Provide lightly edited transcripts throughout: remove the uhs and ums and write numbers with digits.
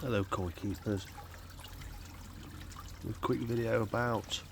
Hello koi keepers, a quick video about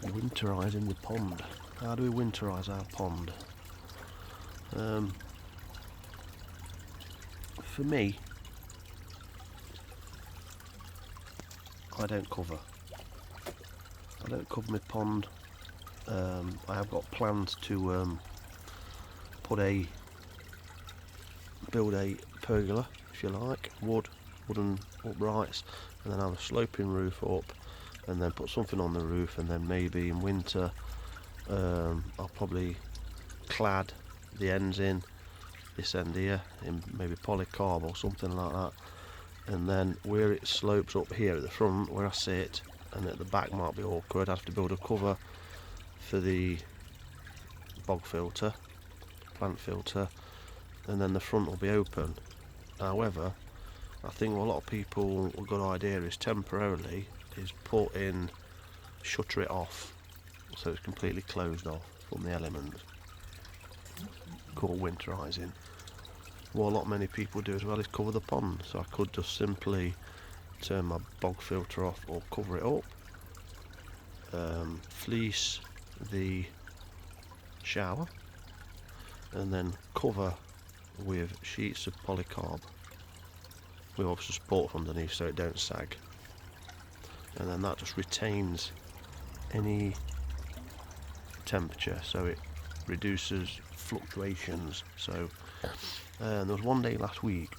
winterising the pond. How do we winterise our pond? For me, I don't cover my pond. I have got plans to build a pergola, if you like, wooden uprights, and then have a sloping roof up, and then put something on the roof, and then maybe in winter I'll probably clad the ends in this end here in maybe polycarb or something like that, and then where it slopes up here at the front where I sit, and at the back might be awkward, I have to build a cover for the bog filter, plant filter, and then the front will be open. However, I think what a lot of people, a good idea is temporarily is shutter it off so it's completely closed off from the elements, called winterising. What many people do as well is cover the pond, so I could just simply turn my bog filter off or cover it up, fleece the shower, and then cover with sheets of polycarb with obviously support underneath so it don't sag, and then that just retains any temperature, so it reduces fluctuations. So there was one day last week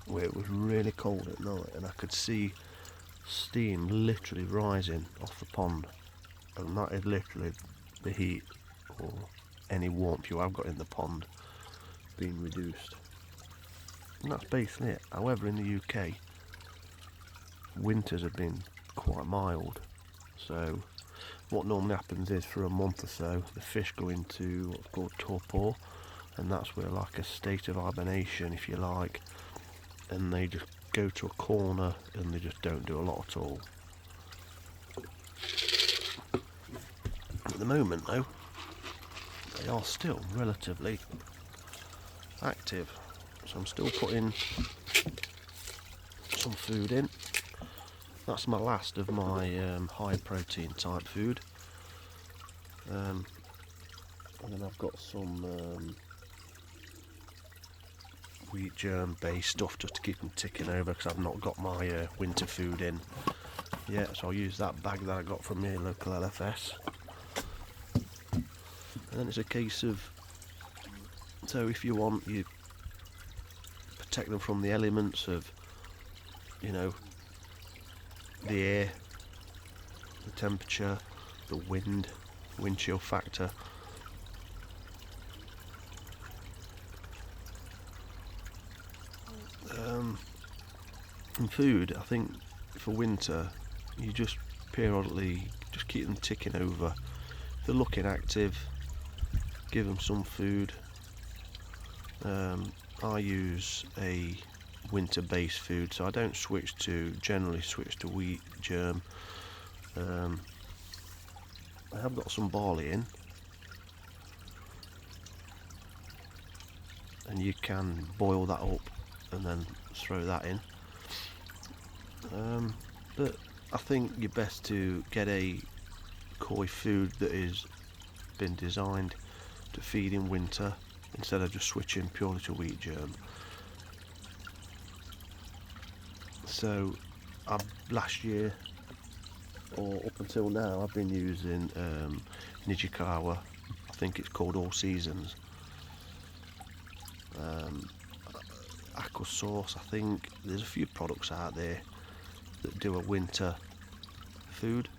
where it was really cold at night, and I could see steam literally rising off the pond, and that is literally the heat or any warmth you have got in the pond being reduced, and that's basically it. However, in the UK, winters have been quite mild, so what normally happens is for a month or so the fish go into what's called torpor, and that's where, like, a state of hibernation, if you like, and they just go to a corner and they just don't do a lot at all. At the moment though, they are still relatively active, so I'm still putting some food in. That's my last of my high protein type food, and then I've got some wheat germ based stuff just to keep them ticking over, because I've not got my winter food in yet, so I'll use that bag that I got from my local LFS. And then it's a case of, so if you want, you protect them from the elements of, you know, the air, the temperature, the wind chill factor. And food, I think for winter you just periodically just keep them ticking over. If they're looking active, give them some food. I use a winter based food, so I don't generally switch to wheat germ. I have got some barley in, and you can boil that up and then throw that in, but I think you're best to get a koi food that is been designed to feed in winter instead of just switching purely to wheat germ. So last year, or up until now, I've been using Nijikawa, I think it's called All Seasons, Aqua Sauce. I think there's a few products out there that do a winter food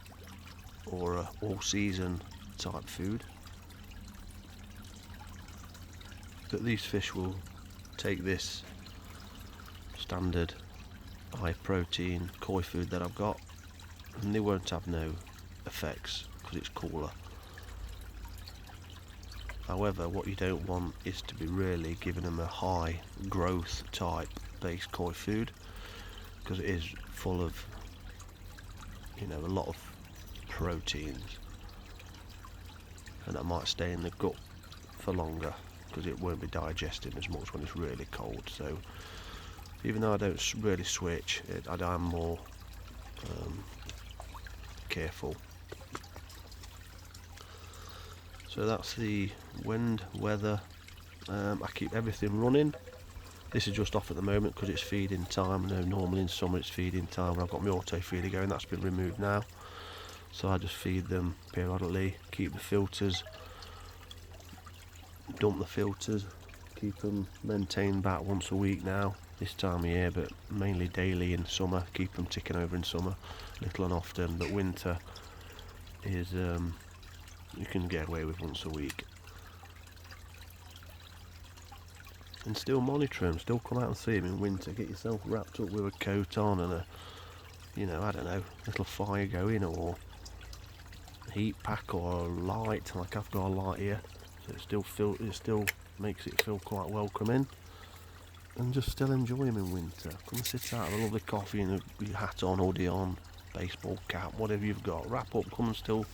or a all season type food, but these fish will take this standard high protein koi food that I've got, and they won't have no effects because it's cooler. However, what you don't want is to be really giving them a high growth type based koi food, because it is full of, you know, a lot of proteins, and that might stay in the gut for longer because it won't be digesting as much when it's really cold. So even though I don't really switch, I am more careful. So that's the wind, weather. I keep everything running. This is just off at the moment because it's feeding time. I know normally in summer it's feeding time when I've got my auto feeder going. That's been removed now, so I just feed them periodically, keep the filters, dump the filters, keep them maintained about once a week now this time of year, but mainly daily in summer. Keep them ticking over in summer, little and often, but winter is you can get away with once a week. And still monitor them, still come out and see them in winter. Get yourself wrapped up with a coat on and a, you know, I don't know, little fire going, or heat pack, or a light. Like I've got a light here, so it still makes it feel quite welcoming. And just still enjoy them in winter. Come and sit out with a lovely coffee and your hat on, hoodie on, baseball cap, whatever you've got. Wrap up, come and still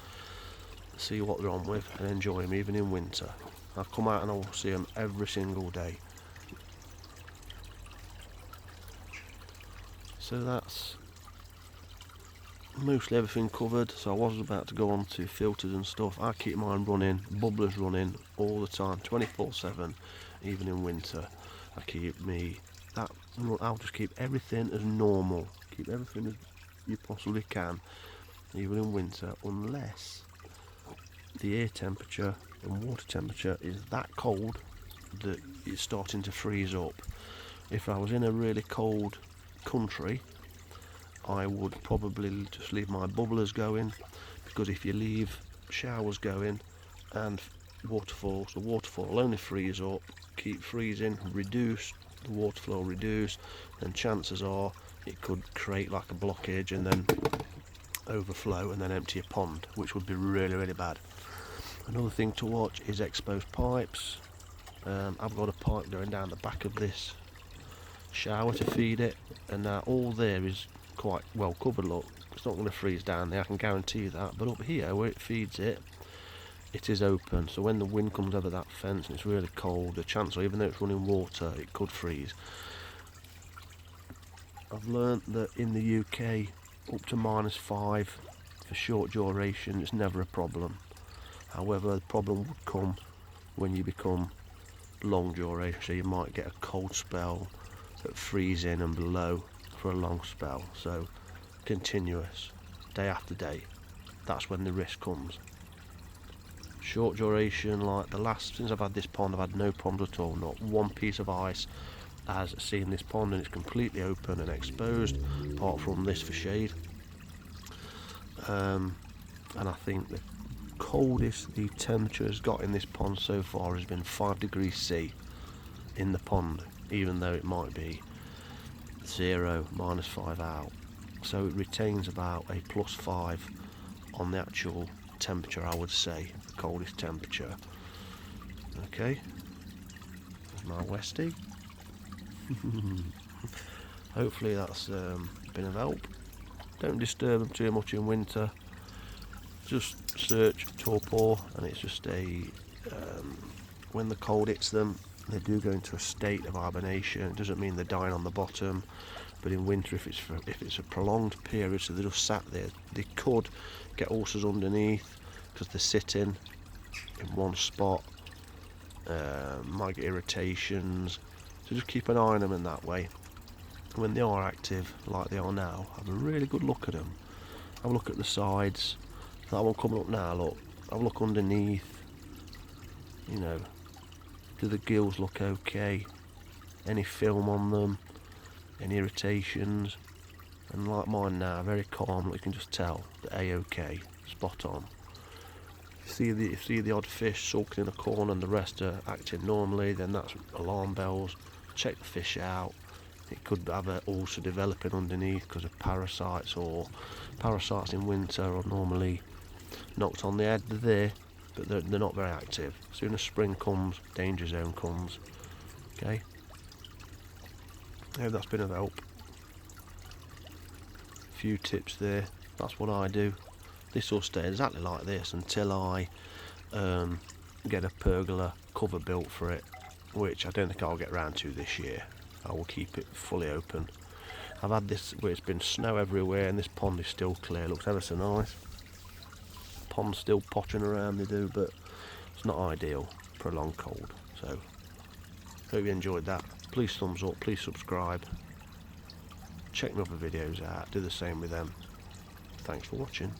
see what they're on with and enjoy them even in winter. I'll come out and I'll see them every single day. So that's mostly everything covered. So I was about to go on to filters and stuff. I keep mine running, bubblers running all the time, 24/7, even in winter. I'll just keep everything as normal. Keep everything as you possibly can, even in winter, unless the air temperature and water temperature is that cold that it's starting to freeze up. If I was in a really cold country, I would probably just leave my bubblers going, because if you leave showers going and waterfalls, the waterfall will only freeze up, keep freezing, reduce, the water flow reduce, and chances are it could create like a blockage and then overflow and then empty a pond, which would be really, really bad. Another thing to watch is exposed pipes. I've got a pipe going down the back of this shower to feed it, and all there is quite well covered. Look, it's not going to freeze down there, I can guarantee you that, but up here where it feeds it, it is open, so when the wind comes over that fence and it's really cold, the chance, or even though it's running water, it could freeze. I've learnt that in the UK up to -5 for short duration it's never a problem. However, the problem would come when you become long duration, so you might get a cold spell at freezing and below for a long spell, so continuous, day after day, that's when the risk comes. Short duration, like since I've had this pond, I've had no problems at all. Not one piece of ice has seen this pond, and it's completely open and exposed, apart from this for shade. And I think the coldest the temperature has got in this pond so far has been 5 degrees C in the pond, even though it might be 0, -5 out. So it retains about a +5 on the actual temperature, I would say, the coldest temperature. Okay, there's my Westie. Hopefully that's been of help. Don't disturb them too much in winter. Just search torpor, and it's just when the cold hits them, they do go into a state of hibernation. It doesn't mean they're dying on the bottom, but in winter, if it's a prolonged period, so they're just sat there, they could get ulcers underneath because they're sitting in one spot. Might get irritations, so just keep an eye on them in that way. When they are active like they are now, have a really good look at them. Have a look at the sides. That one coming up now, look. Have a look underneath. You know, do the gills look okay? Any film on them? Any irritations? And like mine now, very calm. You can just tell the A-OK, spot on. If you see the odd fish sulking in a corner and the rest are acting normally, then that's alarm bells. Check the fish out. It could have an ulcer developing underneath because of parasites, or parasites in winter are normally knocked on the head. They're there, but they're not very active. As soon as spring comes, danger zone comes. Okay, I hope that's been of help. A few tips there. That's what I do. This will stay exactly like this until I get a pergola cover built for it, which I don't think I'll get round to this year. I will keep it fully open. I've had this where it's been snow everywhere and this pond is still clear, looks ever so nice. Pond's still pottering around, they do, but it's not ideal for a long cold. So hope you enjoyed that. Please thumbs up, please subscribe, check my other videos out, do the same with them. Thanks for watching.